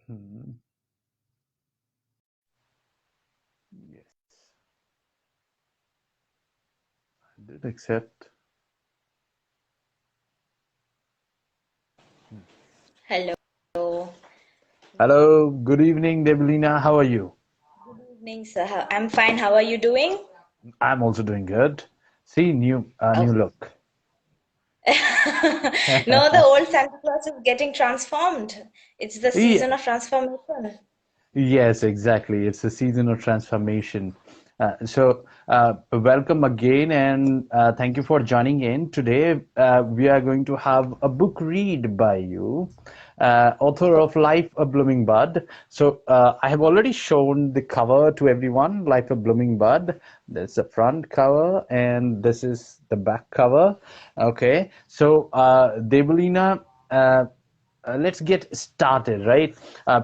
Hmm. Yes, I did accept. Hmm. Hello. Hello, good evening, Debalina. How are you? Good evening, sir. I'm fine. How are you doing? I'm also doing good. See, new Oh. look. No, the old Santa Claus is getting transformed. It's the season Yeah, of transformation. yes, exactly. It's a season of transformation. Welcome again, and thank you for joining in. Today, we are going to have a book read by you, author of Life a Blooming Bud. I have already shown the cover to everyone, Life a Blooming Bud. There's the front cover, and this is the back cover. Okay, Debalina. Let's get started, right?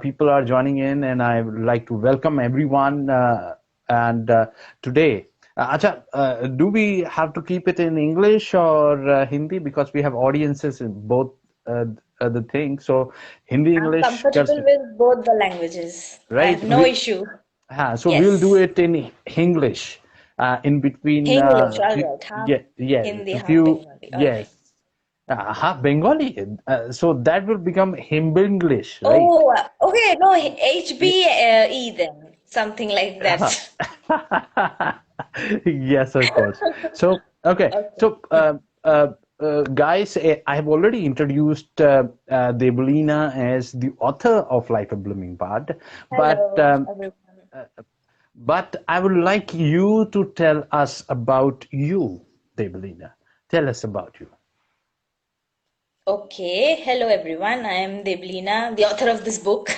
People are joining in, and I would like to welcome everyone. And Today, do we have to keep it in English or Hindi? Because we have audiences in both the things. So, Hindi, I'm English, comfortable with both the languages. I right? have no issue. So we'll do Yes. it in English, in between. English, all right. Half Yeah, yes, Hindi, a half few, Bengali. All right. yes. Bengali. So that will become Himbenglish, right? Oh, okay. No, HBE then. Something like Uh, that. Yes, of course. So, okay. Okay. Guys, I have already introduced Debolina as the author of Life of Blooming Bud, but Hello, um, everyone. uh, but I would like you to tell us about you, Debolina. Tell us about you. Okay, hello everyone. I am Debalina, the author of this book.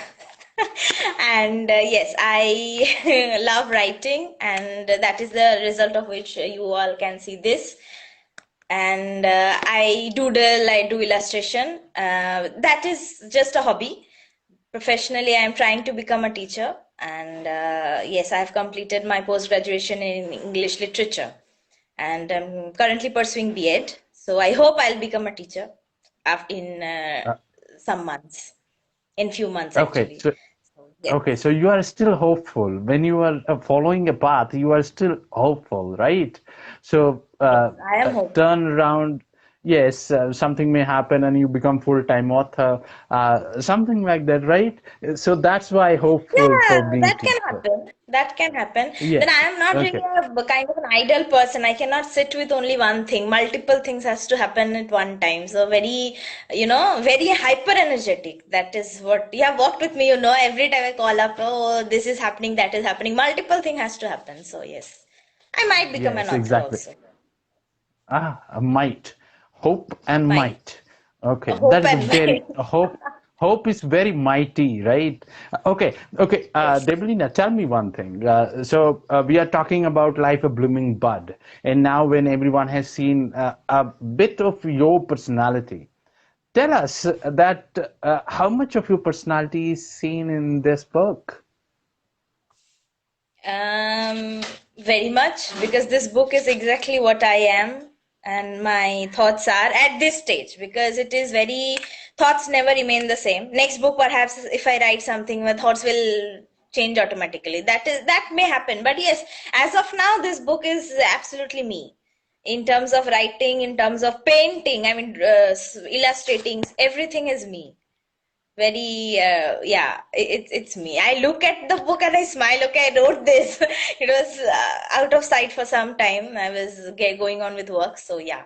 And yes, I love writing, and that is the result of which you all can see this. And I doodle, I do illustration. That is just a hobby. Professionally, I am trying to become a teacher, and yes, I have completed my post graduation in English literature, and I'm currently pursuing B.Ed. So I hope I'll become a teacher in Uh, some months, in few months okay, actually. so So Okay, yes, so you are still hopeful. When you are following a path, you are still hopeful, right? yes, I am hopeful. Turn around. Yes, something may happen and you become full-time author, something like that, right? So that's why hopeful for Yeah, being that can teacher. happen. That can happen. Then I Yes. am not really Okay. a kind of an ideal person. I cannot sit with only one thing. Multiple things has to happen at one time. So very hyper energetic. That is what you have worked with me, every time I call up, oh, this is happening, that is happening. Multiple thing has to happen. So yes, I might become an Yes, author exactly. also. A might, hope and Might. might. Okay, Hope that is a and very might. hope. Hope is very mighty, right? Okay. Yes. Debalina, tell me one thing. We are talking about Life a Blooming Bud, and now when everyone has seen a bit of your personality, tell us that how much of your personality is seen in this book? Um, Very much because this book is exactly what I am and my thoughts are at this stage because it is very thoughts never remain the same. Next book, perhaps if I write something, my thoughts will change automatically. That may happen. But yes, as of now, this book is absolutely me. In terms of writing, in terms of painting, I mean, illustrating, everything is me. Very yeah, it's me. I look at the book and I smile. Okay, I wrote this. It was out of sight for some time. I was going on with work, so yeah,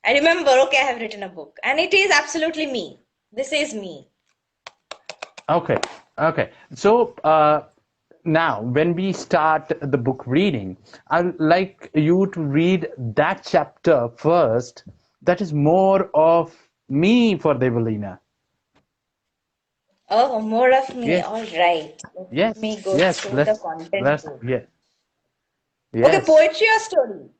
I remember. Okay, I have written a book and it is absolutely me. This is me. Okay, okay. Now, when we start the book reading, I'd like you to read that chapter first. That is more of me for Devalina. Oh, more of me. Yes, All right, let yes, me go yes. through the content book. Yes, Okay, yes. poetry or story?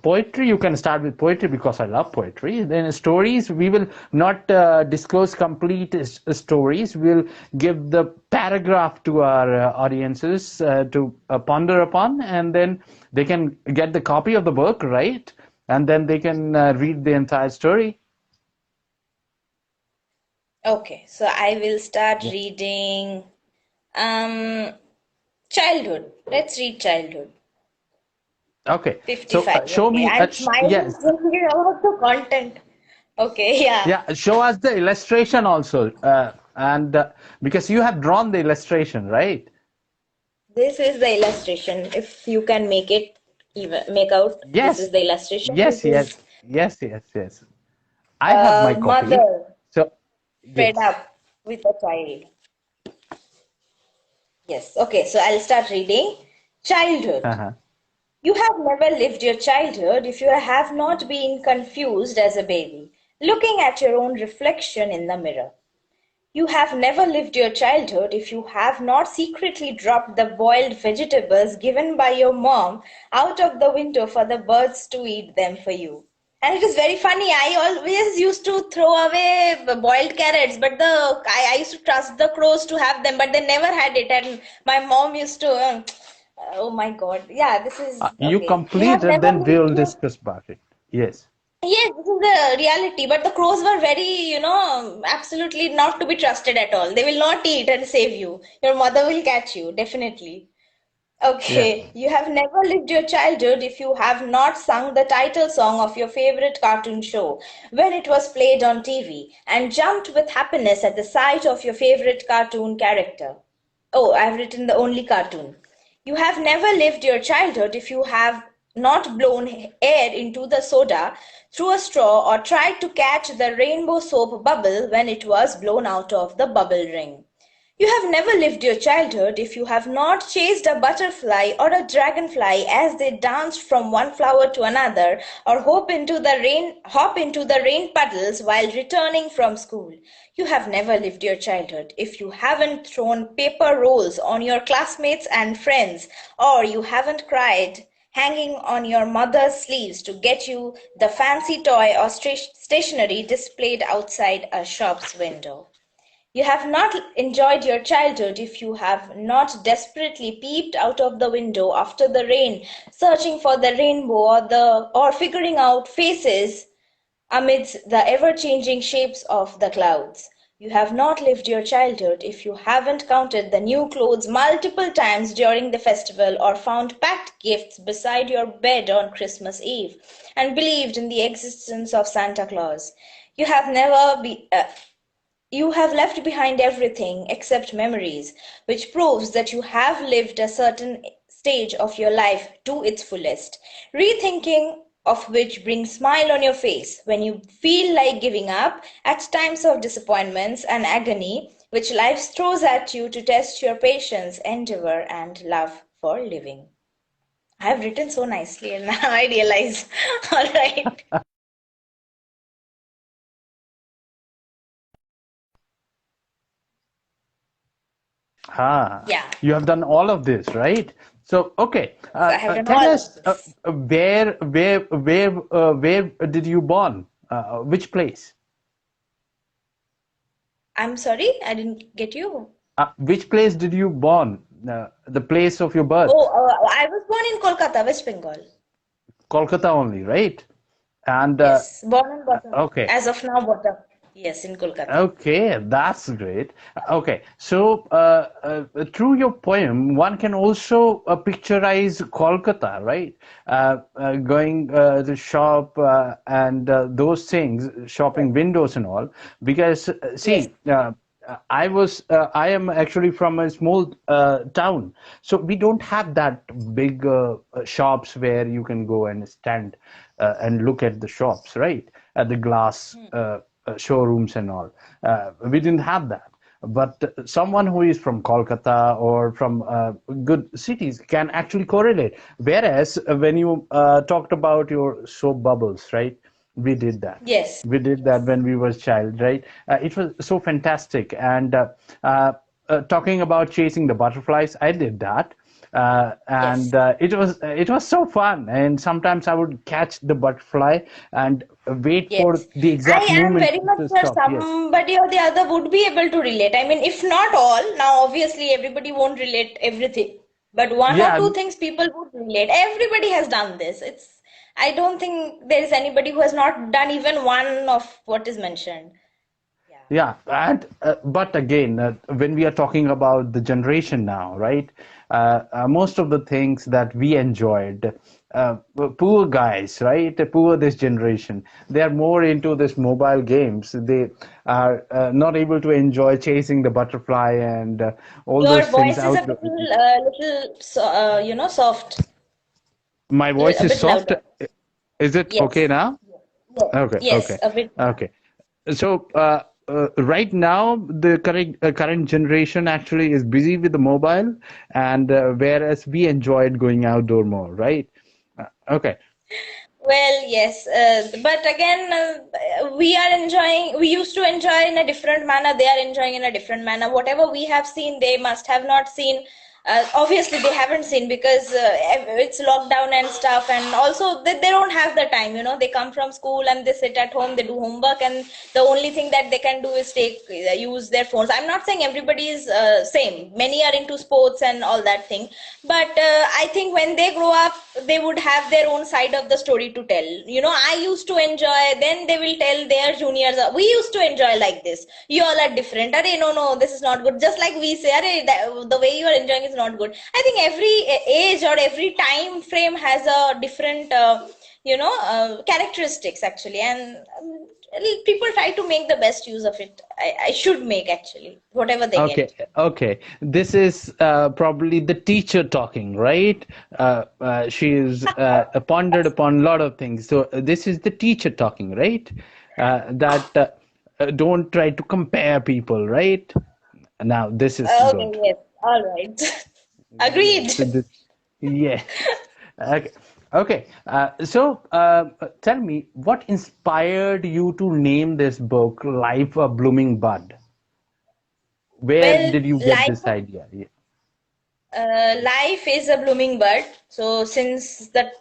Poetry, you can start with poetry because I love poetry. Then stories, we will not disclose complete stories. We'll give the paragraph to our audiences to ponder upon, and then they can get the copy of the book, right? And then they can read the entire story. Okay, so I will start Yeah. reading um childhood. Let's read childhood. Okay. So 55. show Okay, me. I'm Yes. smiling thinking about the content. Okay, yeah. Yeah. Show us the illustration also, and because you have drawn the illustration, right? This is the illustration. If you can make it even make out, this Yes. is the illustration. Yes. This Yes. is Yes. Yes. Yes. I have my a copy. mother So fed yes. up with a child. Yes. Okay, so I'll start reading. Childhood. Uh-huh. You have never lived your childhood if you have not been confused as a baby, looking at your own reflection in the mirror. You have never lived your childhood if you have not secretly dropped the boiled vegetables given by your mom out of the window for the birds to eat them for you. And it is very funny. I always used to throw away boiled carrots, but I used to trust the crows to have them, but they never had it. And my mom used to, oh my God. Yeah, this is You okay. You have complete it, never then lived we'll your discuss about it. Yes. Yes, this is the reality. But the crows were very, absolutely not to be trusted at all. They will not eat and save you. Your mother will catch you, definitely. Yeah. Okay, you have never lived your childhood if you have not sung the title song of your favorite cartoon show when it was played on TV and jumped with happiness at the sight of your favorite cartoon character. Oh, I've written the only cartoon. You have never lived your childhood if you have not blown air into the soda through a straw or tried to catch the rainbow soap bubble when it was blown out of the bubble ring. You have never lived your childhood if you have not chased a butterfly or a dragonfly as they danced from one flower to another or hop into the rain puddles while returning from school. You have never lived your childhood if you haven't thrown paper rolls on your classmates and friends or you haven't cried hanging on your mother's sleeves to get you the fancy toy or stationery displayed outside a shop's window. You have not enjoyed your childhood if you have not desperately peeped out of the window after the rain, searching for the rainbow or figuring out faces amidst the ever-changing shapes of the clouds. You have not lived your childhood if you haven't counted the new clothes multiple times during the festival or found packed gifts beside your bed on Christmas Eve and believed in the existence of Santa Claus. You have never be, you have left behind everything except memories, which proves that you have lived a certain stage of your life to its fullest. Rethinking of which brings smile on your face when you feel like giving up at times of disappointments and agony which life throws at you to test your patience, endeavor, and love for living. I have written so nicely and now I realize. All right. Ah, Yeah. you have done all of this, right? So, okay. So I have done Tell all of us this. where did you born? Which place? I'm sorry, I didn't get you. Which place did you born? The place of your birth? Oh, I was born in Kolkata, West Bengal. Kolkata only, right? And Yes, born and brought up. okay. As of now, brought up. Yes, in Kolkata. Okay, that's great. Okay, so through your poem, one can also picturize Kolkata, right? Going to shop and those things, shopping windows and all. Because Yes, see, I am actually from a small town, so we don't have that big shops where you can go and stand and look at the shops, right? At the glass. Showrooms and all. We didn't have that. But someone who is from Kolkata or from good cities can actually correlate. Whereas when you talked about your soap bubbles, right? We did that. yes, We did that when we were child, right? It was so fantastic. And talking about chasing the butterflies, I did that. yes. And it was so fun. And sometimes I would catch the butterfly and wait for Yes, the I exact am moment very much to sure stop. Yes. somebody or the other would be able to relate. I mean, if not all, now obviously everybody won't relate everything, but one or Yeah. two things people would relate. Everybody has done this. I don't think there is anybody who has not done even one of what is mentioned. Yeah, and but again, when we are talking about the generation now, right? Most of the things that we enjoyed, poor guys, right? Poor this generation, they are more into this mobile games. They are not able to enjoy chasing the butterfly and all Your those things voice is a out. little, soft, My voice a is bit soft. louder. Is it okay Yes, now? yes, Okay, yes, okay, a bit now. okay. So right now, the current generation actually is busy with the mobile, and whereas we enjoyed going outdoor more, right? Okay, Well, yes, but again, we are enjoying, we used to enjoy in a different manner, they are enjoying in a different manner. Whatever we have seen, they must have not seen. Obviously, they haven't seen because it's lockdown and stuff, and also they don't have the time, they come from school and they sit at home, they do homework, and the only thing that they can do is use their phones. I'm not saying everybody is same. Many are into sports and all that thing, but I think when they grow up, they would have their own side of the story to tell. I used to enjoy, then they will tell their juniors, we used to enjoy like this, you all are different. Arey, no, no, this is not good. Just like we say, Arey, the way you are enjoying is not good. I think every age or every time frame has a different characteristics actually, and people try to make the best use of it. I should make actually whatever they okay, get. okay. This is probably the teacher talking, right? She is pondered upon a lot of things. So this is the teacher talking, right? That don't try to compare people, right? Now this is Okay, good. yes, all right. Agreed. Yes, yes. Okay. Okay. Tell me, what inspired you to name this book "Life a Blooming Bud"? Where Well, did you get this idea? Yeah. life is a blooming bud. So since that,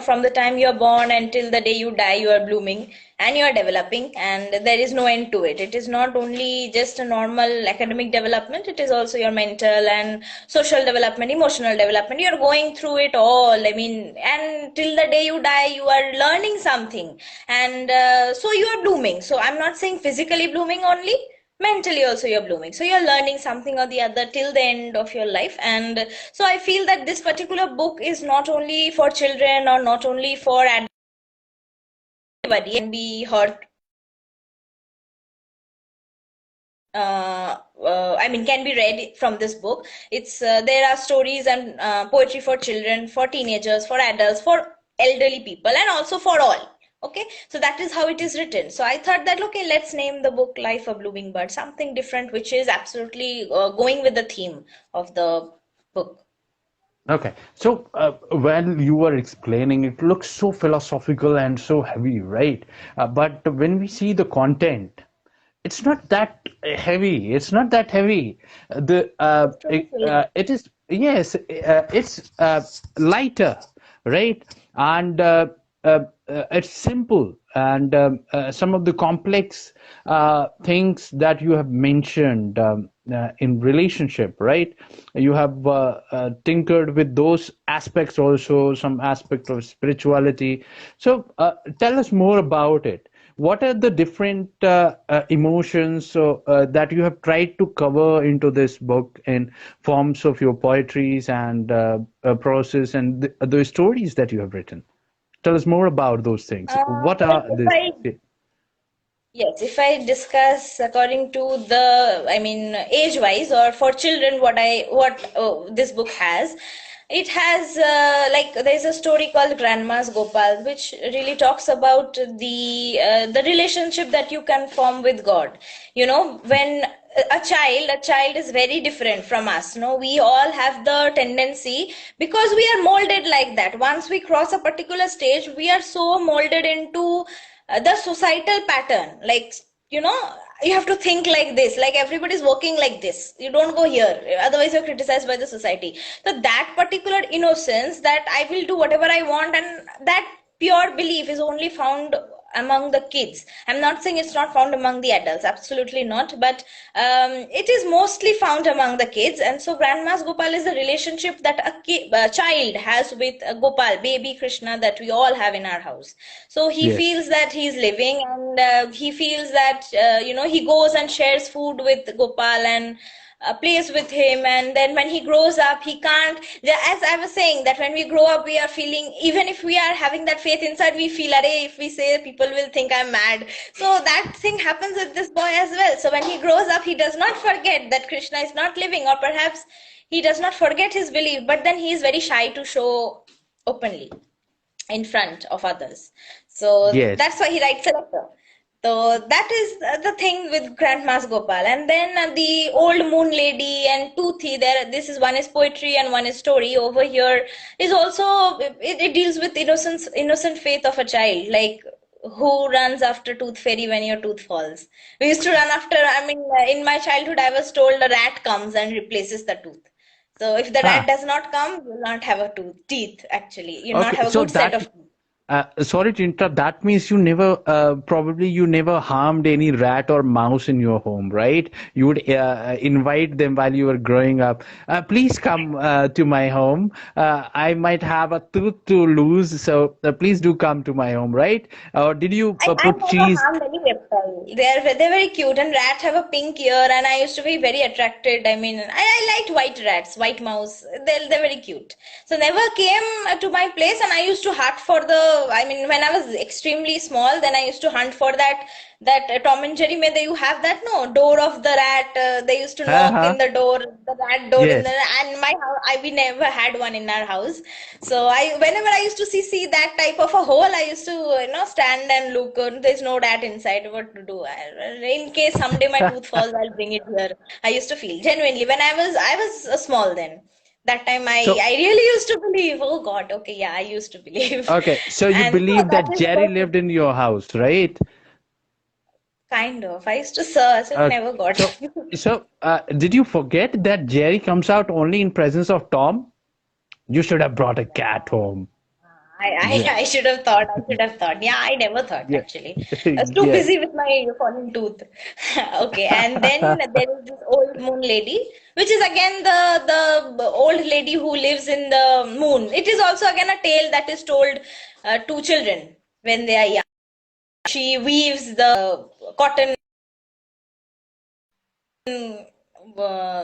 from the time you are born until the day you die, you are blooming and you are developing, and there is no end to it. It is not only just a normal academic development, it is also your mental and social development, emotional development. You are going through it all. I mean, and till the day you die, you are learning something. And so you are blooming. So I'm not saying physically blooming only, mentally also you're blooming, so you're learning something or the other till the end of your life. And so I feel that this particular book is not only for children or not only for anybody can be heard, I mean, can be read from this book. It's there are stories and poetry for children, for teenagers, for adults, for elderly people, and also for all. Okay, so that is how it is written. So I thought that okay, let's name the book "Life a Blooming Bird," something different, which is absolutely going with the theme of the book. Okay. So when you were explaining, it looks so philosophical and so heavy, right? But when we see the content, it's not that heavy. It's not that heavy. It is, yes, it's lighter, right? And it's simple. And some of the complex things that you have mentioned in relationship, right? You have tinkered with those aspects also, some aspect of spirituality. So tell us more about it. What are the different emotions that you have tried to cover into this book in forms of your poetries and prose and the stories that you have written? Tell us more about those things. What Well, are if this? I Yes, if I discuss according to the, I mean, age-wise or for children, what this book has, it has like there's a story called Grandma's Gopal, which really talks about the relationship that you can form with God. When a child is very different from us. No, we all have the tendency because we are molded like that. Once we cross a particular stage, we are so molded into the societal pattern, like you know you have to think like this, like everybody's working like this, you don't go here, otherwise you're criticized by the society. So that particular innocence, that I will do whatever I want, and that pure belief is only found among the kids. I'm not saying it's not found among the adults, absolutely not, but it is mostly found among the kids. And so Grandma's Gopal is the relationship that a child has with Gopal, baby Krishna, that we all have in our house. So he Yes. feels that he's living, and he feels that he goes and shares food with Gopal and plays with him. And then when he grows up, he can't, as I was saying, that when we grow up, we are feeling, even if we are having that faith inside, we feel, Arey, if we say, people will think I'm mad. So that thing happens with this boy as well. So when he grows up, he does not forget that Krishna is not living, or perhaps he does not forget his belief, but then he is very shy to show openly in front of others. So Yes. that's why he writes a letter. So that is the thing with Grandma's Gopal. And then the Old Moon Lady and Toothi, there, this is, one is poetry and one is story. Over here is also, it deals with innocent faith of a child, like who runs after Tooth Fairy when your tooth falls. We used to run after, I mean, in my childhood, I was told a rat comes and replaces the tooth. So if the rat Ah, does not come, you'll not have a teeth, actually. You'll not okay. have a So good set that, of teeth. sorry to interrupt. That means you never, probably you never harmed any rat or mouse in your home, right? You would invite them while you were growing up. Please come to my home. I might have a tooth to lose, so please do come to my home, right? Or did you I put never cheese? harmed any reptile. They're very cute, and rats have a pink ear, and I used to be very attracted. I mean, I liked white rats, white mouse. They're very cute. So never came to my place, and I used to hunt for the. I mean, when I was extremely small, then I used to hunt for that Tom and Jerry. May they you have that, no, door of the rat. They used to knock Uh-huh. in the door, the rat door in the, Yes. and my house. We never had one in our house. So whenever I used to see that type of a hole, I used to stand and look. There's no rat inside. What to do? In case someday my tooth falls, I'll bring it here. I used to feel genuinely when I was small then. That time So, I really used to believe. Oh God, okay, yeah, I used to believe, okay. So you and so believe that that is Jerry about lived in your house, right? kind of. I used to search and Okay. never got. So, did you forget that Jerry comes out only in presence of Tom? You should have brought a cat home. I, Yeah. I, I should have thought. I should have thought. Yeah, I never thought Yeah. actually. I was too Yes. busy with my falling tooth. Okay, and then there is this old moon lady, which is again the old lady who lives in the moon. It is also again a tale that is told to children when they are young. She weaves the cotton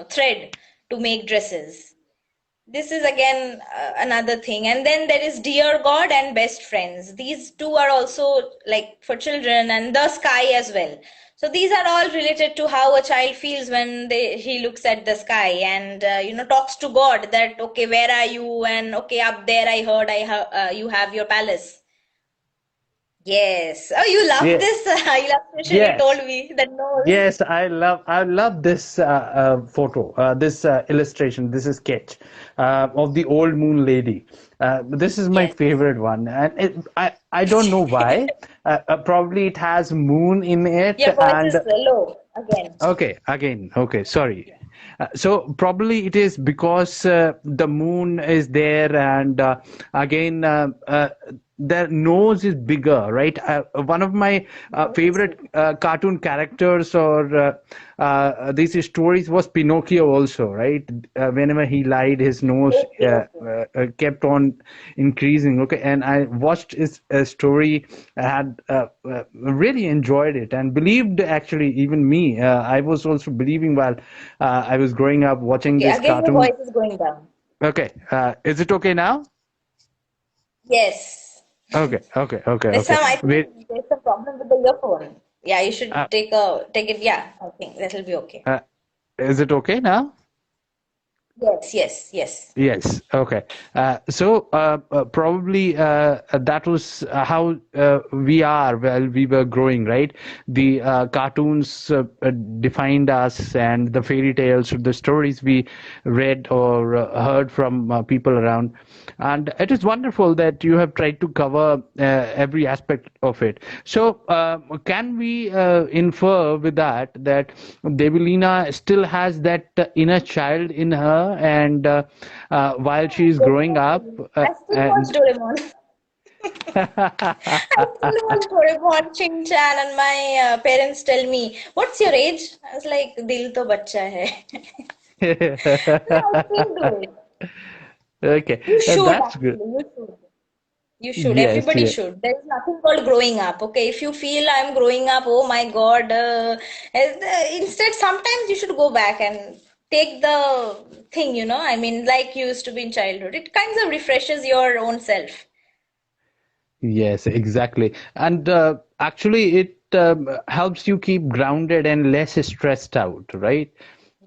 thread to make dresses. This is again another thing. And then there is Dear God and Best Friends. These two are also like for children, and The Sky as well. So these are all related to how a child feels when he looks at the sky and talks to God that, okay, where are you? And okay, up there I heard you have your palace. Yes. Oh, you love Yeah. this illustration you Yes. told me, the nose. Yes, I love this photo, this illustration, this sketch of the old moon lady. This is my Yes. favorite one, and I don't know why. Probably it has moon in it, Your voice and is low again. okay, again, okay, sorry. So probably it is because the moon is there, and again, their nose is bigger, right? One of my favorite cartoon characters or these stories was Pinocchio also, right? Whenever he lied, his nose Okay, okay. kept on increasing. Okay, and I watched his story. I had really enjoyed it and believed. Actually, even me, I was also believing while I was growing up watching Okay, this again your cartoon. voice is going down. Okay, is it okay now? Yes. Okay, okay, okay, There's okay. some, I Wait, think there's some problem with the earphone. Yeah, you should uh, take it. Yeah, I think that'll be okay. uh, is it okay now? Yes, yes, yes. Yes, okay. So probably that was how we are while we were growing, right? The cartoons defined us, and the fairy tales, the stories we read or heard from people around. And it is wonderful that you have tried to cover every aspect of it. So, can we infer with that Debalina still has that inner child in her, and while she is growing up, Definitely. I still watch and Doraemon. I still watch Doraemon, Shin Chan, and my parents tell me, "What's your age?" I was like, "Dil to bacha hai." No, I still do it. Okay, You should that's good. actually. You should. You should. Yes, Everybody yeah. should. There is nothing called growing up. Okay, if you feel I'm growing up, oh my God. Instead, sometimes you should go back and take the thing. I mean, like you used to be in childhood. It kind of refreshes your own self. Yes, exactly. And actually, it helps you keep grounded and less stressed out, right?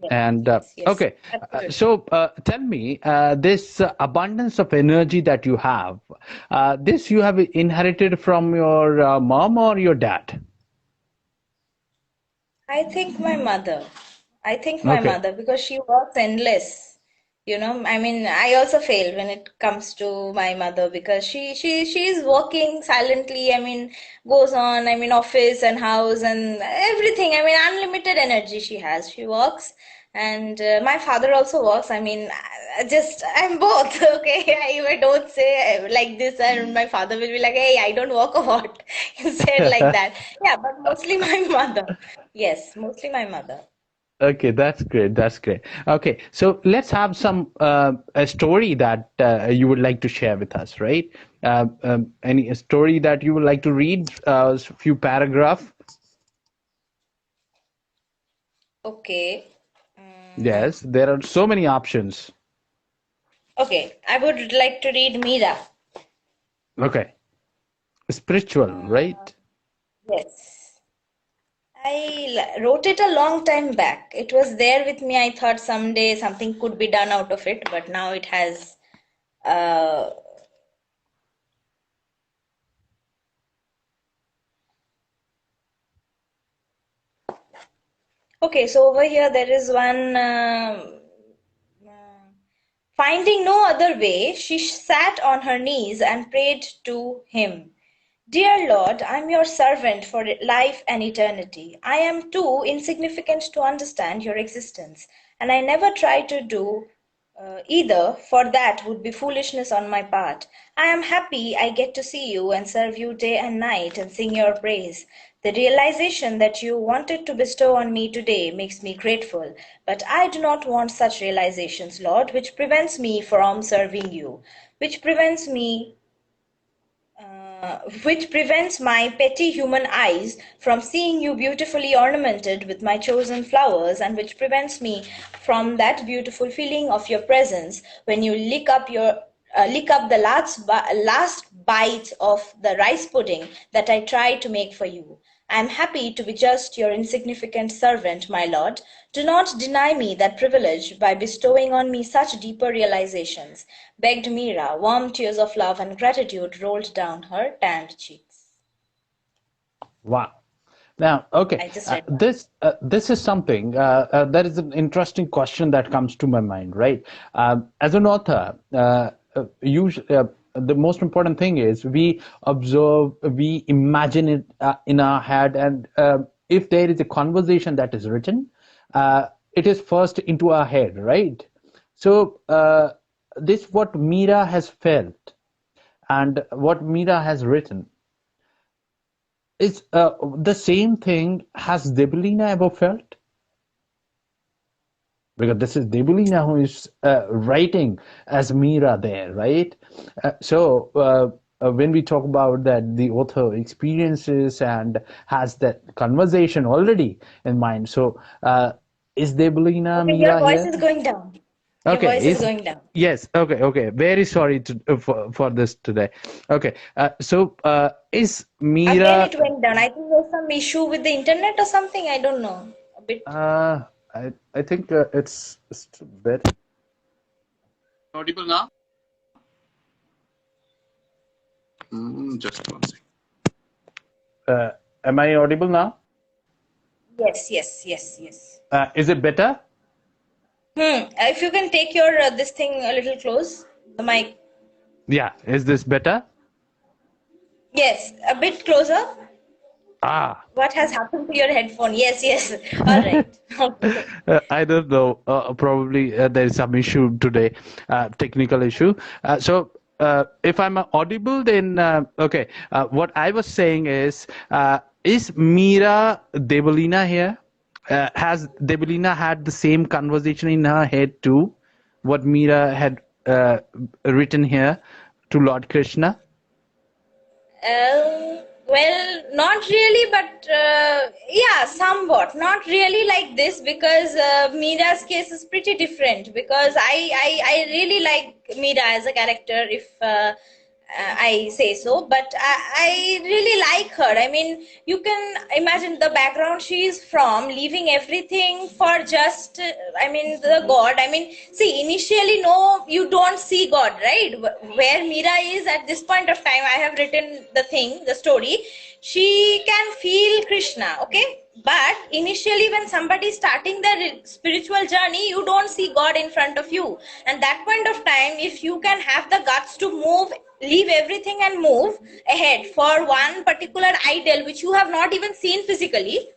Yes, And yes, yes. okay, Absolutely. so tell me, this abundance of energy that you have, this you have inherited from your mom or your dad? I think my mother. I think my Okay. mother because she works endless. I mean, I also fail when it comes to my mother because she is working silently. I mean, goes on. I mean, office and house and everything. I mean, unlimited energy she has. She works, and my father also works. I mean, I'm both. Okay, I don't say like this, and my father will be like, "Hey, I don't work a lot." He said like that. Yeah, but mostly my mother. Yes, mostly my mother. Okay, that's great. That's great. Okay, so let's have some a story that you would like to share with us, right? Any a story that you would like to read, a few paragraph? Okay. Yes, there are so many options. Okay, I would like to read Meera. Okay, spiritual, Uh, right? yes. Wrote it a long time back. It was there with me. I thought someday something could be done out of it, but now it has. Uh, okay, so over here there is one. Finding no other way, she sat on her knees and prayed to him. Dear Lord, I am your servant for life and eternity. I am too insignificant to understand your existence, and I never try to do either, for that would be foolishness on my part. I am happy I get to see you and serve you day and night and sing your praise. The realization that you wanted to bestow on me today makes me grateful, but I do not want such realizations, Lord, which prevents me from serving you, which prevents me which prevents my petty human eyes from seeing you beautifully ornamented with my chosen flowers, and which prevents me from that beautiful feeling of your presence when you lick up the last bite of the rice pudding that I try to make for you. I am happy to be just your insignificant servant, my lord. Do not deny me that privilege by bestowing on me such deeper realizations, begged Meera. Warm tears of love and gratitude rolled down her tanned cheeks. Wow. Now, okay, I just read that. this is something that is an interesting question that comes to my mind, right? As an author, the most important thing is we observe, we imagine it in our head, and if there is a conversation that is written, it is first into our head, right? So this what Meera has felt and what Meera has written is the same thing has Debalina ever felt? Because this is Debalina who is writing as Meera there, right? When we talk about that, the author experiences and has that conversation already in mind. So, is Debalina Okay, your Meera voice here? is going down. Your Okay, voice is is going down. yes, okay, okay. Very sorry for this today. Okay, is Again, Meera? it went down. I think there's some issue with the internet or something. I don't know. A bit. I think it's a bit. Audible now? Just one second. Am I audible now? Yes, yes, yes, yes. Is it better? If you can take your this thing a little close, the mic. Yeah. Is this better? Yes, a bit closer. Ah. What has happened to your headphone? Yes, yes. All right. Okay. I don't know. Probably there is some issue today, technical issue. So if I'm audible, then okay. What I was saying is Meera Debalina here? Has Debalina had the same conversation in her head too? What Meera had written here to Lord Krishna? Well, not really, but yeah, somewhat. Not really like this because Meera's case is pretty different. Because I really like Meera as a character, if I say so. But I really like her. I mean, you can imagine the background she is from, leaving everything for just, I mean, the God. I mean, see, initially, no, you don't see God, right? Where Meera is at this point of time, I have written the story. She can feel Krishna, okay? But initially, when somebody is starting their spiritual journey, you don't see God in front of you. And that point of time, if you can have the guts to move, leave everything and move ahead for one particular idol which you have not even seen physically,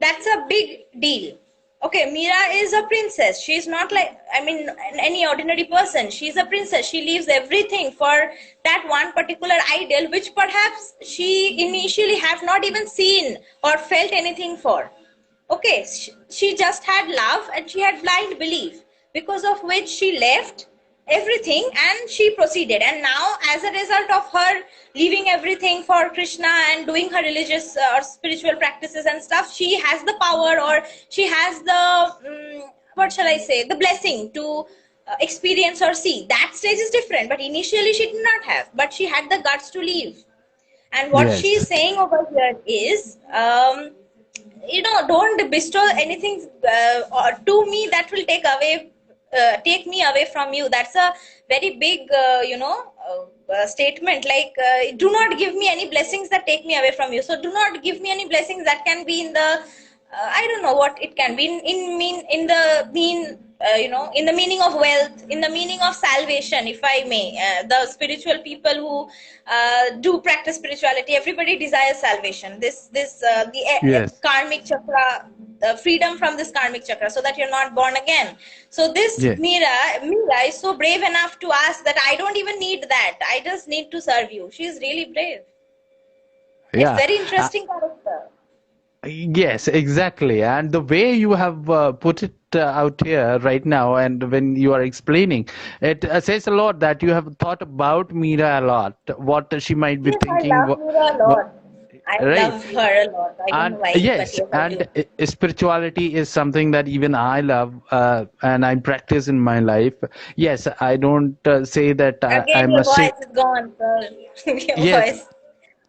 that's a big deal. Okay, Meera is a princess. She's not like, I mean, any ordinary person. She's a princess. She leaves everything for that one particular idol, which perhaps she initially have not even seen or felt anything for. Okay, she just had love and she had blind belief, because of which she left everything and she proceeded. And now, as a result of her leaving everything for Krishna and doing her religious or spiritual practices and stuff, she has the power, or she has the what shall I say, the blessing to experience or see. That stage is different, but initially she did not have, but she had the guts to leave. And what she is Yes. saying over here is, don't bestow anything to me that will take me away from you. That's a very big, statement. Like, do not give me any blessings that take me away from you. So do not give me any blessings that can be in the I don't know what it can be in the in the meaning of wealth, in the meaning of salvation, if I may. The spiritual people who do practice spirituality, everybody desires salvation. The Yes. karmic chakra, freedom from this karmic chakra, so that you're not born again. So this Yeah. Meera is so brave enough to ask that I don't even need that. I just need to serve you. She's really brave. It's Yeah. very interesting character. Yes, exactly. And the way you have put it out here right now, and when you are explaining, it says a lot that you have thought about Meera a lot, what she might be Yes, I thinking, love Meera a what, lot. I right? love her a lot. I don't And know why, but yes, yes, I and do. spirituality is something that even I love and I practice in my life. Yes, I don't say that Again, I'm your a strict. voice is gone, sir. Your Yes,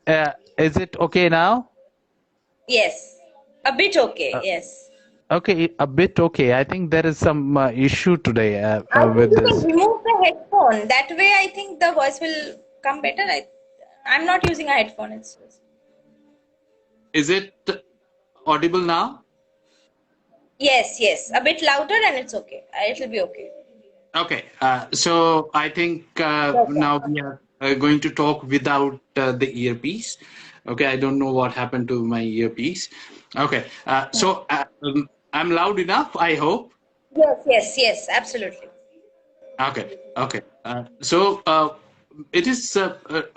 voice. is it okay now? Yes. A bit okay, Uh, yes. okay, a bit okay. I think there is some issue today I think with you can this. remove the headphone. That way, I think the voice will come better. I'm not using a headphone. It's just... Is it audible now? Yes, yes. A bit louder and it's okay. It'll be okay. Okay, so I think Better. now we are going to talk without the earpiece. Okay, I don't know what happened to my earpiece. Okay, I'm loud enough, I hope. Yes, yes, yes, absolutely. Okay, okay. It is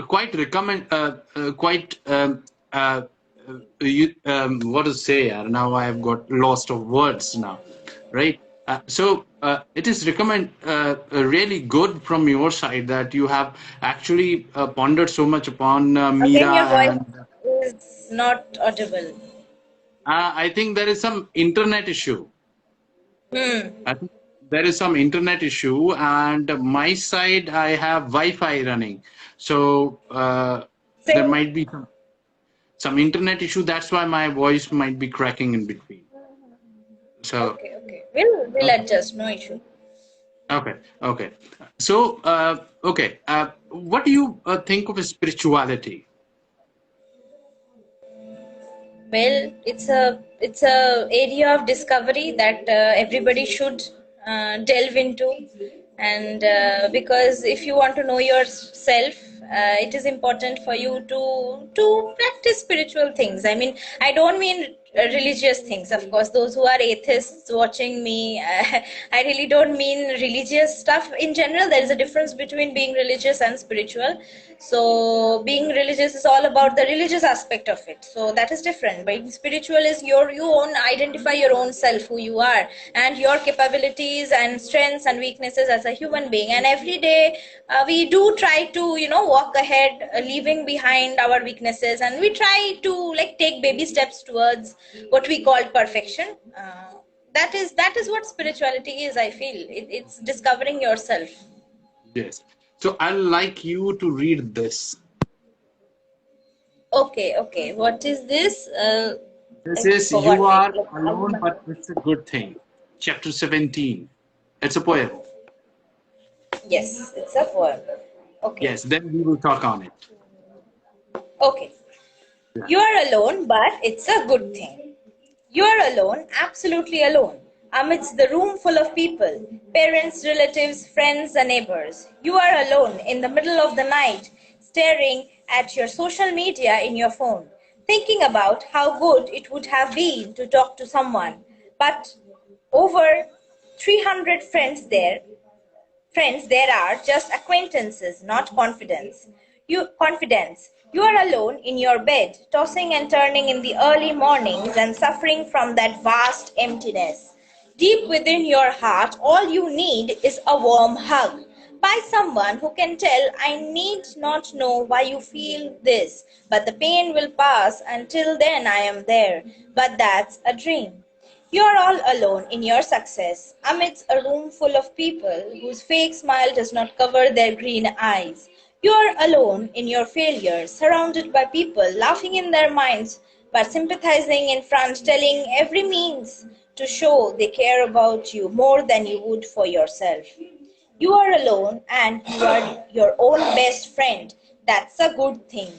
quite recommend quite what to say. Now I have got lost of words now, right? It is recommend really good from your side that you have actually pondered so much upon Again, your Meera, voice and is not audible. I think there is some internet issue. Hmm. I think there is some internet issue, and my side I have Wi-Fi running, so there Same. might be some internet issue. That's why my voice might be cracking in between. So Okay, okay. We'll okay, adjust. No issue. okay, okay. Okay. What do you think of spirituality? Well, it's a area of discovery that everybody should delve into, and because if you want to know yourself, it is important for you to practice spiritual things. I mean, I don't mean religious things. Of course, those who are atheists watching me, I really don't mean religious stuff in general. There is a difference between being religious and spiritual. So being religious is all about the religious aspect of it. So that is different. Being spiritual is you own identify your own self, who you are, and your capabilities and strengths and weaknesses as a human being. And every day we do try to walk ahead, leaving behind our weaknesses, and we try to like take baby steps towards what we call perfection. That is what spirituality is. I feel it's discovering yourself. Yes. So I'd like you to read this. Okay, what is this? This I is You forgot. Wait, Are Alone, but It's a Good Thing. Chapter 17. It's a poem. yes, it's a poem. Okay. Yes, then we will talk on it. Okay. Yeah. You are alone, but it's a good thing. You are alone, absolutely alone, amidst the room full of people, parents, relatives, friends, and neighbors. You are alone in the middle of the night, staring at your social media in your phone, thinking about how good it would have been to talk to someone. But over 300 friends there are just acquaintances, not confidence. You are alone in your bed, tossing and turning in the early mornings and suffering from that vast emptiness. Deep within your heart, all you need is a warm hug by someone who can tell, I need not know why you feel this, but the pain will pass. Until then I am there. But that's a dream. You're all alone in your success, amidst a room full of people whose fake smile does not cover their green eyes. You're alone in your failures, surrounded by people laughing in their minds but sympathizing in front, telling every means to show they care about you more than you would for yourself. You are alone and you are your own best friend. That's a good thing.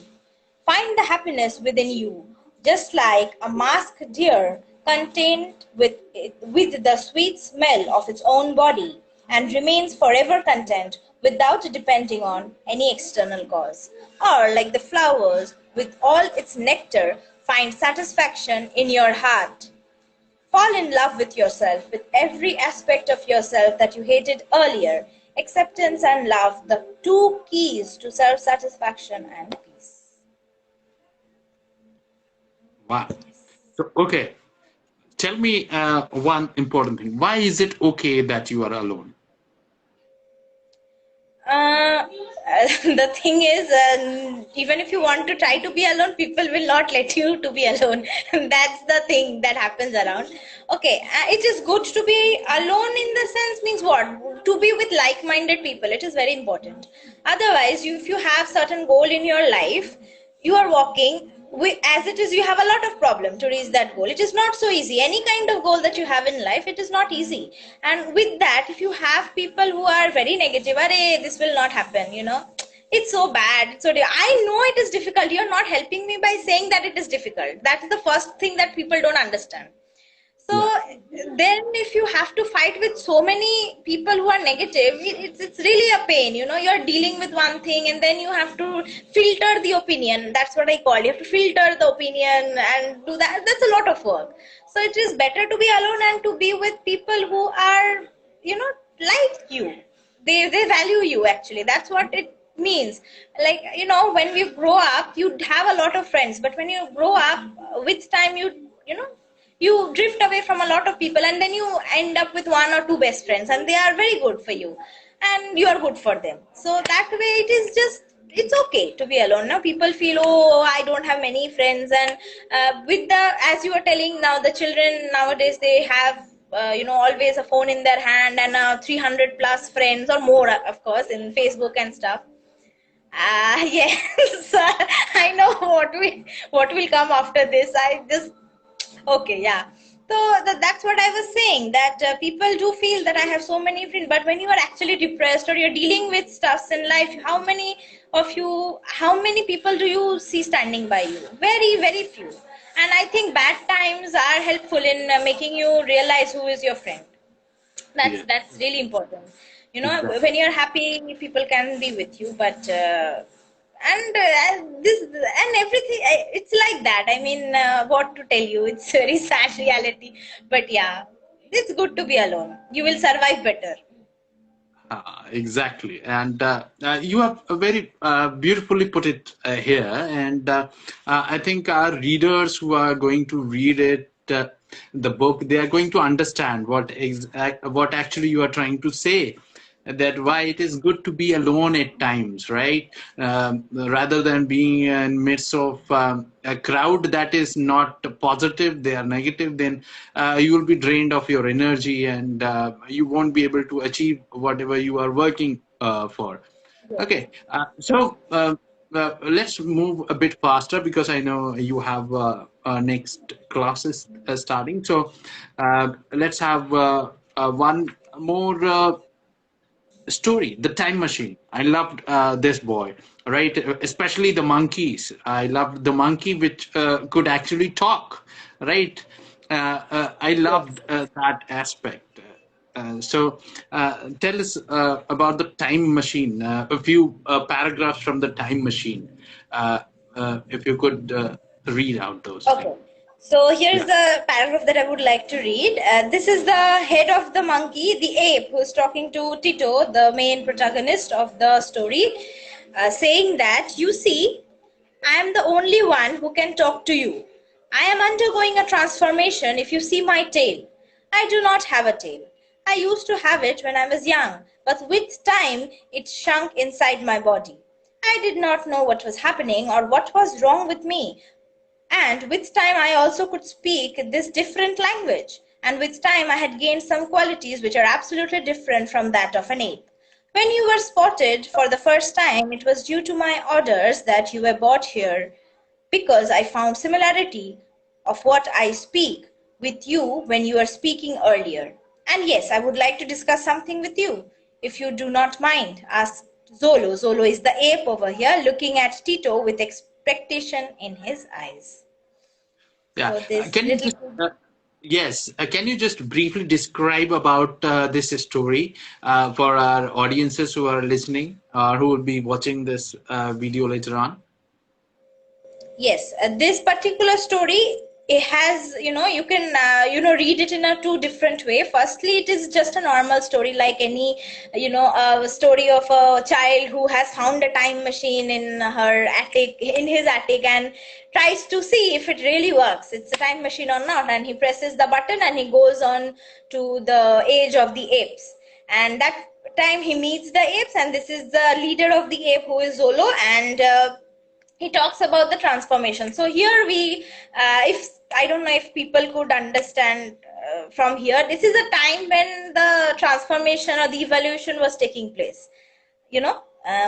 Find the happiness within you, just like a masked deer contained with the sweet smell of its own body, and remains forever content without depending on any external cause. Or like the flowers, with all its nectar, find satisfaction in your heart. Fall in love with yourself, with every aspect of yourself that you hated earlier. Acceptance and love, the two keys to self satisfaction and peace. Wow. So, okay. Tell me one important thing. Why is it okay that you are alone? Uh, the thing is, even if you want to try to be alone, people will not let you to be alone. That's the thing that happens around. Okay, it is good to be alone in the sense means what? To be with like-minded people. It is very important. Otherwise, if you have certain goal in your life, you are walking as it is, you have a lot of problem to reach that goal. It is not so easy. Any kind of goal that you have in life, it is not easy. And with that, if you have people who are very negative, Arey, this will not happen, it's so bad, I know it is difficult. You're not helping me by saying that it is difficult. That's the first thing that people don't understand. So Yeah. then if you have to fight with so many people who are negative, it's really a pain. You're dealing with one thing and then you have to filter the opinion. That's what I call. You have to filter the opinion and do that. That's a lot of work. So it is better to be alone and to be with people who are, like you. They value you actually. That's what it means. Like, when we grow up, you have a lot of friends, but when you grow up, with time you drift away from a lot of people and then you end up with one or two best friends and they are very good for you and you are good for them. So that way it's okay to be alone. Now people feel, oh, I don't have many friends. And with the, as you were telling, now the children nowadays, they have always a phone in their hand and 300 plus friends or more, of course, in Facebook and stuff. Yes. I know what will come after this. I just Okay, yeah. So that's what I was saying, that people do feel that I have so many friends, but when you are actually depressed or you're dealing with stuffs in life, how many people do you see standing by you? Very, very few. And I think bad times are helpful in making you realize who is your friend. That's Yeah. that's really important. Exactly. When you're happy, people can be with you, but And this and everything, it's like that. I mean, what to tell you? It's very sad reality. But yeah, it's good to be alone. You will survive better. Exactly. And you have very beautifully put it here. And I think our readers who are going to read it, the book, they are going to understand what actually you are trying to say. That why it is good to be alone at times, right? Rather than being in midst of a crowd that is not positive, they are negative, then you will be drained of your energy and you won't be able to achieve whatever you are working for. Okay, let's move a bit faster because I know you have next classes starting. So let's have one more story, The Time Machine. I loved this boy, right? Especially the monkeys. I loved the monkey which could actually talk, right? I loved that aspect. Tell us about the Time Machine, a few paragraphs from the Time Machine, if you could read out those. Okay. So here's Yeah. the paragraph that I would like to read. This is the head of the monkey, the ape, who's talking to Tito, the main protagonist of the story, saying that, you see, I am the only one who can talk to you. I am undergoing a transformation if you see my tail. I do not have a tail. I used to have it when I was young, but with time it shrunk inside my body. I did not know what was happening or what was wrong with me. And with time, I also could speak this different language. And with time, I had gained some qualities which are absolutely different from that of an ape. When you were spotted for the first time, it was due to my orders that you were brought here because I found similarity of what I speak with you when you were speaking earlier. And yes, I would like to discuss something with you, if you do not mind, asked Zolo. Zolo is the ape over here, looking at Tito with expectation in his eyes. Yeah. So this Can you little just yes, can you just briefly describe about this story for our audiences who are listening or who will be watching this video later on? Yes, this particular story, it has, you can read it in a two different way. Firstly, it is just a normal story like any story of a child who has found a time machine in his attic, and tries to see if it really works, it's a time machine or not, and he presses the button and he goes on to the age of the apes. And that time he meets the apes, and this is the leader of the ape, who is Zolo. And he talks about the transformation. So here we, if I don't know if people could understand from here, this is a time when the transformation or the evolution was taking place.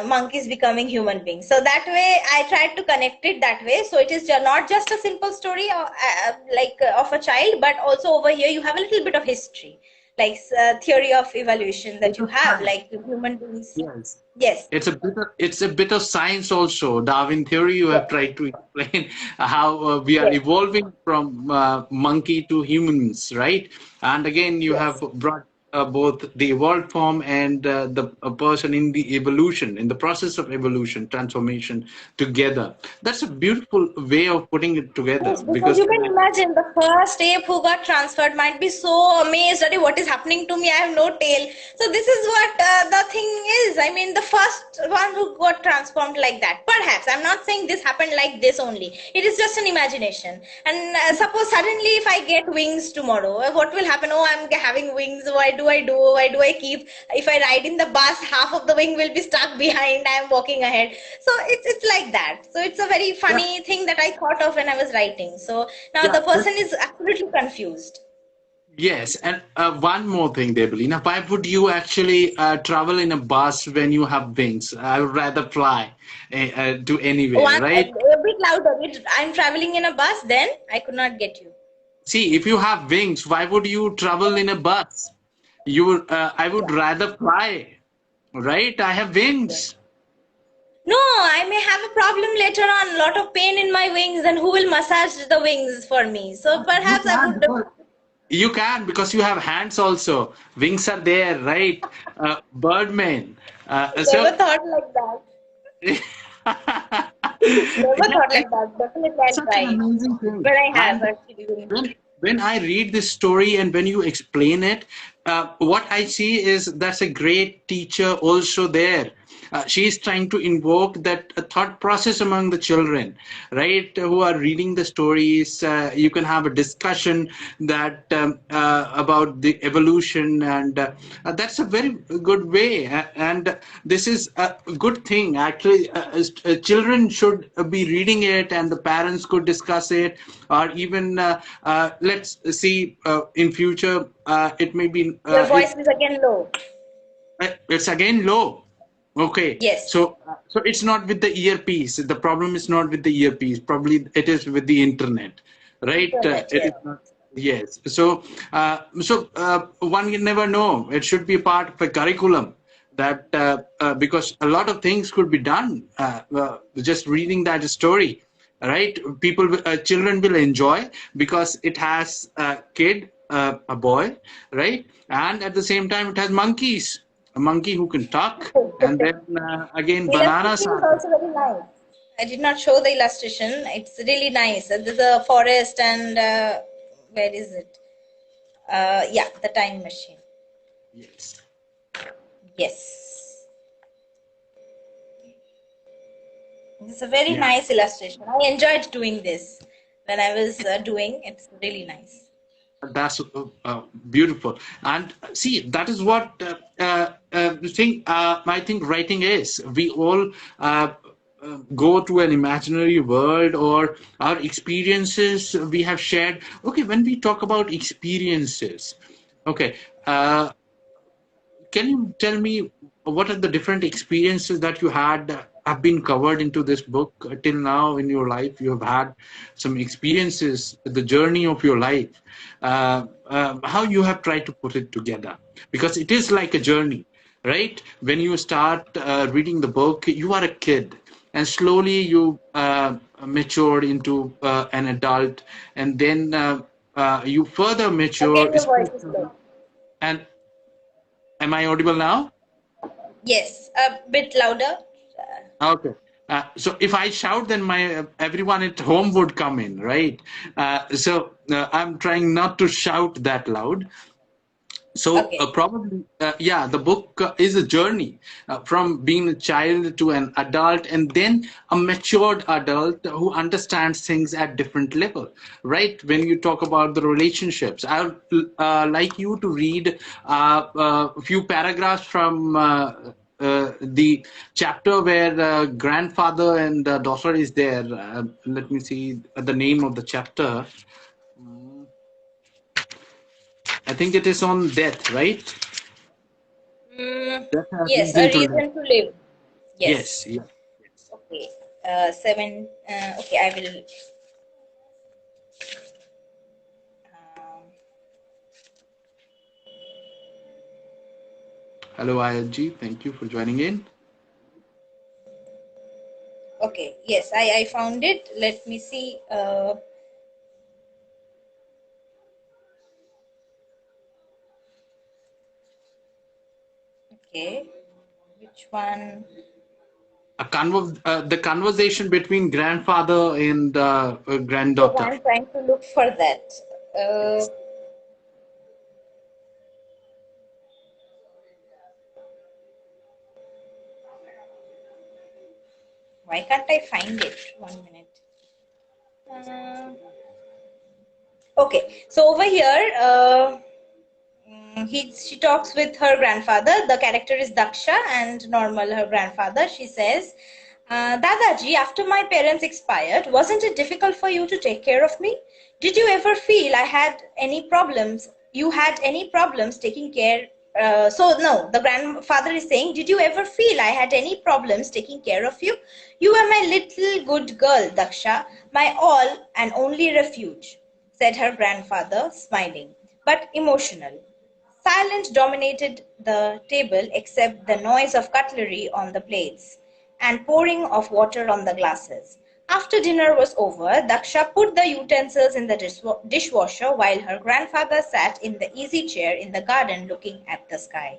Monkeys becoming human beings. So that way, I tried to connect it that way. So it is not just a simple story of a child, but also over here you have a little bit of history, like theory of evolution that Bit you of have, science. like human beings. Yes. Yes. It's a bit of science also. Darwin theory, you have Yes. tried to explain how we are Yes. evolving from monkey to humans, right? And again, you have Yes. brought both the evolved form and the a person in the evolution, in the process of evolution, transformation together. That's a beautiful way of putting it together Yes, because because you can imagine the first ape who got transferred might be so amazed at what is happening to me. I have no tail. So this is what the thing is. I mean, the first one who got transformed like that. Perhaps I'm not saying this happened like this only. It is just an imagination. And suppose suddenly if I get wings tomorrow, what will happen? Oh, I'm having wings. Why do I do? Why do I keep? If I ride in the bus, half of the wing will be stuck behind. I am walking ahead. So it's like that. So it's a very yeah, funny thing that I thought of when I was writing. So now yeah. the person is absolutely confused. Yes, and one more thing, Debalina. Why would you actually travel in a bus when you have wings? I would rather fly to anywhere, One right? a bit louder. I'm traveling in a bus. Then I could not get you. See, if you have wings, why would you travel in a bus? I would Yeah. rather fly, right? I have Yeah. wings. No, I may have a problem later on. A lot of pain in my wings, and who will massage the wings for me? So You perhaps I can would. because you can because you have hands also. Wings are there, right? Birdman. I never So thought like that. Never Yeah, thought like that. Definitely I'll such an try it. amazing thing. But I have And actually. when I read this story and when you explain it, what I see is that's a great teacher also there. She is trying to invoke that thought process among the children, right? Who are reading the stories. You can have a discussion that about the evolution, and that's a very good way. And this is a good thing. Actually, children should be reading it, and the parents could discuss it, or even let's see in future. It may be Your if voice is again low. it's again low. Okay, Yes. so it's not with the earpiece. The problem is not with the earpiece. Probably it is with the internet, right? Internet, It yes. is not. Yes. So one can never know. It should be a part of a curriculum that because a lot of things could be done just reading that story, right? Children will enjoy because it has a kid, a boy, right? And at the same time, it has monkeys, a monkey who can talk, and then again, The banana illustration is sarkar. also very nice. I did not show the illustration. It's really nice. There's a forest and where is it? Yeah, the time machine. Yes. Yes. It's a very Yeah. nice illustration. I enjoyed doing this when I was doing. It's really nice. That's beautiful. And see, that is what I think writing is. We all go to an imaginary world or our experiences we have shared. Okay, when we talk about experiences, okay, can you tell me what are the different experiences that you had have been covered into this book till now in your life? You have had some experiences, the journey of your life, how you have tried to put it together, because it is like a journey, right? When you start reading the book, you are a kid, and slowly you matured into an adult, and then you further mature Again, your voice is spiritually. low. And am I audible now? Yes, a bit louder. Okay. So if I shout, then my everyone at home would come in, right? So I'm trying not to shout that loud. So Okay. probably, yeah, the book is a journey from being a child to an adult, and then a matured adult who understands things at different level, right? When you talk about the relationships, I would like you to read a few paragraphs from the chapter where grandfather and daughter is there. Let me see the name of the chapter. I think it is on death, right? Mm, Death has yes, a reason to live. reason to live. Yes. Yes, yeah. Okay. Seven. Okay, I will. Um, Hello, ILG. Thank you for joining in. okay. Yes, I found it. Let me see. Okay. Which one? The conversation between grandfather and Yes, granddaughter. I'm trying to look for that. Uh, Yes. why can't I find it? 1 minute. Uh, okay. So over here, she talks with her grandfather. The character is Daksha and Normal, her grandfather. She says, Dadaji, after my parents expired, wasn't it difficult for you to take care of me? Did you ever feel I had any problems? You had any problems taking care? So no, the grandfather is saying, did you ever feel I had any problems taking care of you? You were my little good girl, Daksha, my all and only refuge, said her grandfather, smiling, but emotional. Silence dominated the table except the noise of cutlery on the plates and pouring of water on the glasses. After dinner was over, Daksha put the utensils in the dishwasher while her grandfather sat in the easy chair in the garden looking at the sky.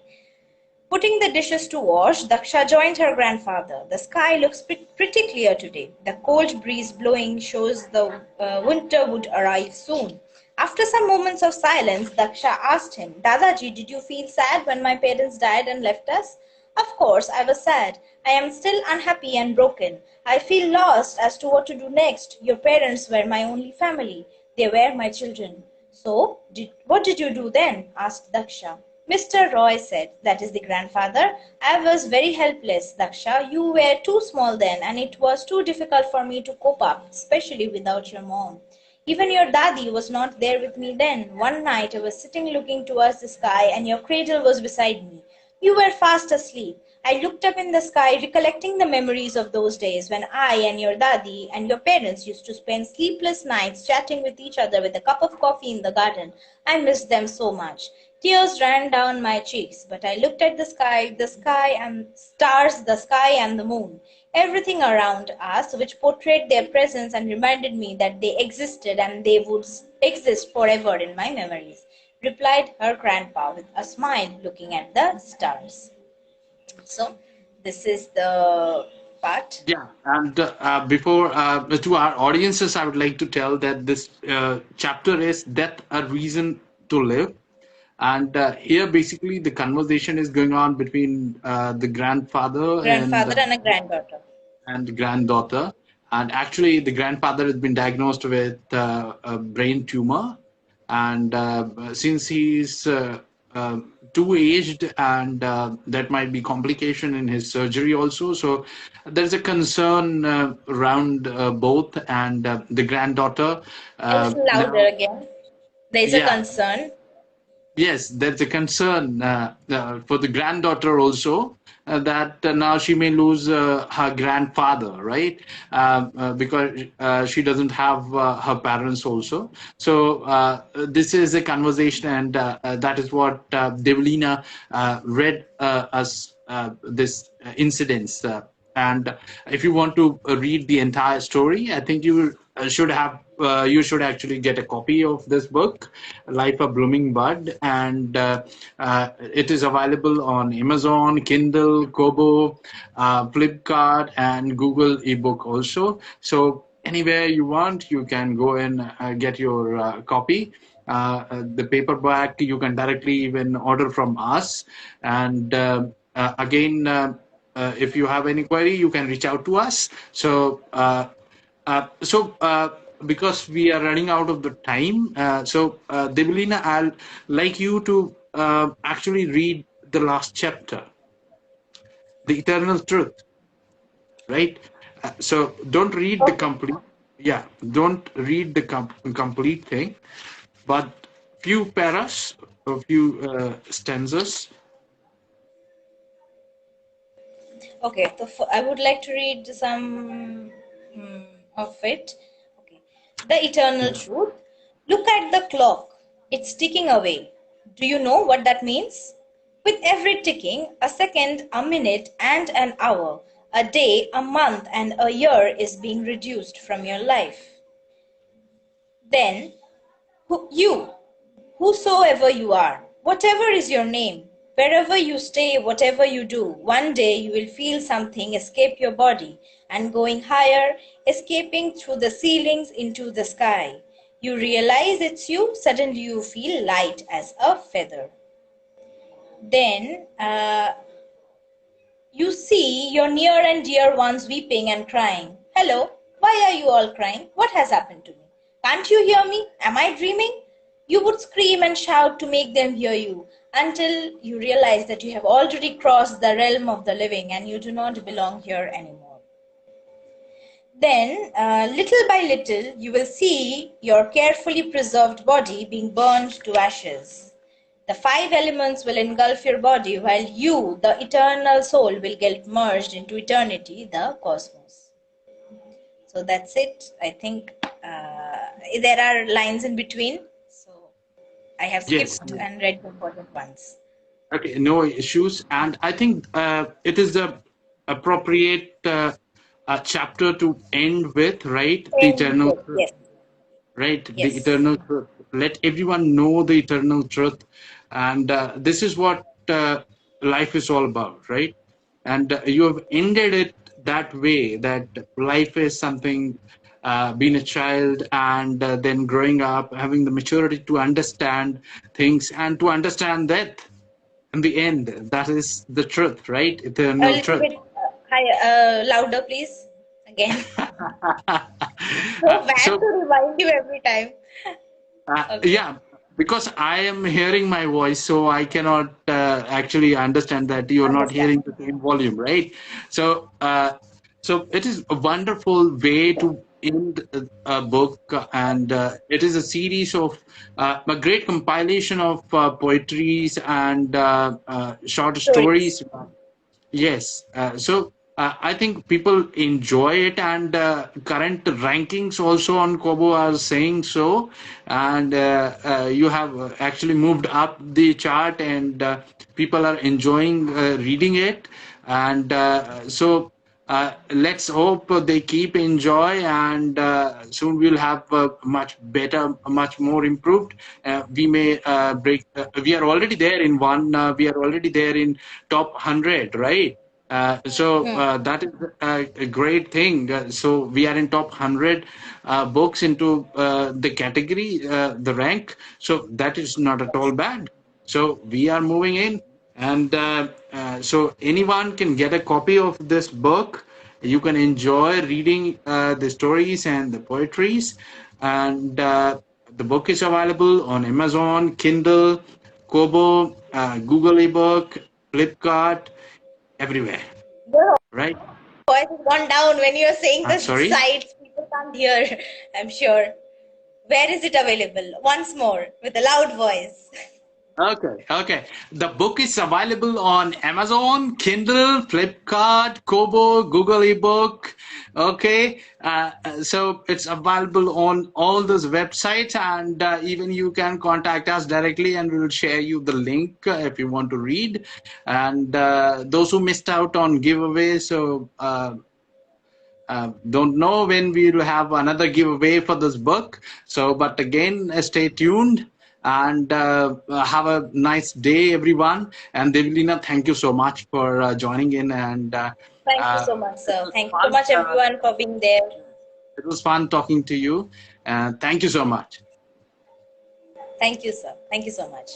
Putting the dishes to wash, Daksha joined her grandfather. The sky looks pretty clear today. The cold breeze blowing shows the winter would arrive soon. After some moments of silence, Daksha asked him, Dadaji, did you feel sad when my parents died and left us? Of course, I was sad. I am still unhappy and broken. I feel lost as to what to do next. Your parents were my only family. They were my children. So, what did you do then? Asked Daksha. Mr. Roy said, that is the grandfather, I was very helpless, Daksha. You were too small then, and it was too difficult for me to cope up, especially without your mom. Even your daddy was not there with me then. One night I was sitting looking towards the sky, and your cradle was beside me. You were fast asleep. I looked up in the sky, recollecting the memories of those days when I and your daddy and your parents used to spend sleepless nights chatting with each other with a cup of coffee in the garden. I missed them so much. Tears ran down my cheeks, but I looked at the sky and stars, the sky and the moon, everything around us, which portrayed their presence and reminded me that they existed and they would exist forever in my memories, replied her grandpa with a smile, looking at the stars. So, this is the part. Yeah, and before to our audiences, I would like to tell that this chapter is Death a Reason to Live. And here, basically, the conversation is going on between the grandfather Grandfather and a granddaughter. and granddaughter. And actually, the grandfather has been diagnosed with a brain tumor. And since he's too aged, and that might be complication in his surgery also. So there's a concern around both. And the granddaughter. A little louder Now, again. There is a yeah. concern. Yes, there's a concern for the granddaughter also that now she may lose her grandfather, right? Because she doesn't have her parents also. So this is a conversation, and that is what Debalina read us this incidents. And if you want to read the entire story, I think you should actually get a copy of this book, Life a Blooming Bud, and it is available on Amazon, Kindle, Kobo, Flipkart, and Google ebook also. So anywhere you want, you can go and get your copy. The paperback you can directly even order from us, and again. If you have any query, you can reach out to us. Because we are running out of the time, Debalina, I'll like you to actually read the last chapter, The Eternal Truth, right? So don't read the complete, yeah, don't read the complete thing, but few paras, a few stanzas. Okay, so I would like to read some of it. Okay. The eternal truth. Look at the clock. It's ticking away. Do you know what that means? With every ticking, a second, a minute, and an hour, a day, a month, and a year is being reduced from your life. Then, you, whosoever you are, whatever is your name, wherever you stay, whatever you do, one day you will feel something escape your body and going higher, escaping through the ceilings into the sky. You realize it's you, suddenly you feel light as a feather. Then you see your near and dear ones weeping and crying. Hello, why are you all crying? What has happened to me? Can't you hear me? Am I dreaming? You would scream and shout to make them hear you until you realize that you have already crossed the realm of the living and you do not belong here anymore. Then, little by little, you will see your carefully preserved body being burned to ashes. The 5 elements will engulf your body while you, the eternal soul, will get merged into eternity, the cosmos. So that's it. I think there are lines in between. I have skipped and read the important ones. Okay, no issues. And I think it is the appropriate chapter to end with, right? The eternal truth. Yes. Right? Yes. The eternal truth. Let everyone know the eternal truth. And this is what life is all about, right? And you have ended it that way, that life is something, being a child and then growing up, having the maturity to understand things and to understand that in the end, that is the truth, right? A Eternal little truth. bit louder, please. Again. So bad So to remind you every time. Okay. yeah, because I am hearing my voice, so I cannot actually understand that you're not Understand. hearing the same volume, right? So, so it is a wonderful way to end a book, and it is a series of a great compilation of poetries and short Stories. stories. Yes. I think people enjoy it, and current rankings also on Kobo are saying so. And you have actually moved up the chart, and people are enjoying reading it. And let's hope they keep enjoy, and soon we'll have much better, much more improved. We may break. We are already there in one. We are already there in top 100, right? Hmm. That is a great thing. So we are in top 100 books into the category, the rank. So that is not at all bad. So we are moving in, and so anyone can get a copy of this book. You can enjoy reading the stories and the poetries, and the book is available on Amazon, Kindle, Kobo, Google ebook, Flipkart, everywhere, Your right? voice has gone down when you're saying the Sorry. sites. People can't hear, I'm sure. Where is it available? Once more, with a loud voice. Okay, okay. The book is available on Amazon, Kindle, Flipkart, Kobo, Google ebook. Okay, so it's available on all those websites, and even you can contact us directly, and we will share you the link if you want to read. And those who missed out on giveaways, so don't know when we will have another giveaway for this book. So, but again, stay tuned, and have a nice day, everyone. And Debalina, thank you so much for joining in. And Thank you uh, so much, it sir. was Thank you so fun. much, everyone, for being there. It was fun talking to you. Thank you so much. Thank you, sir. Thank you so much.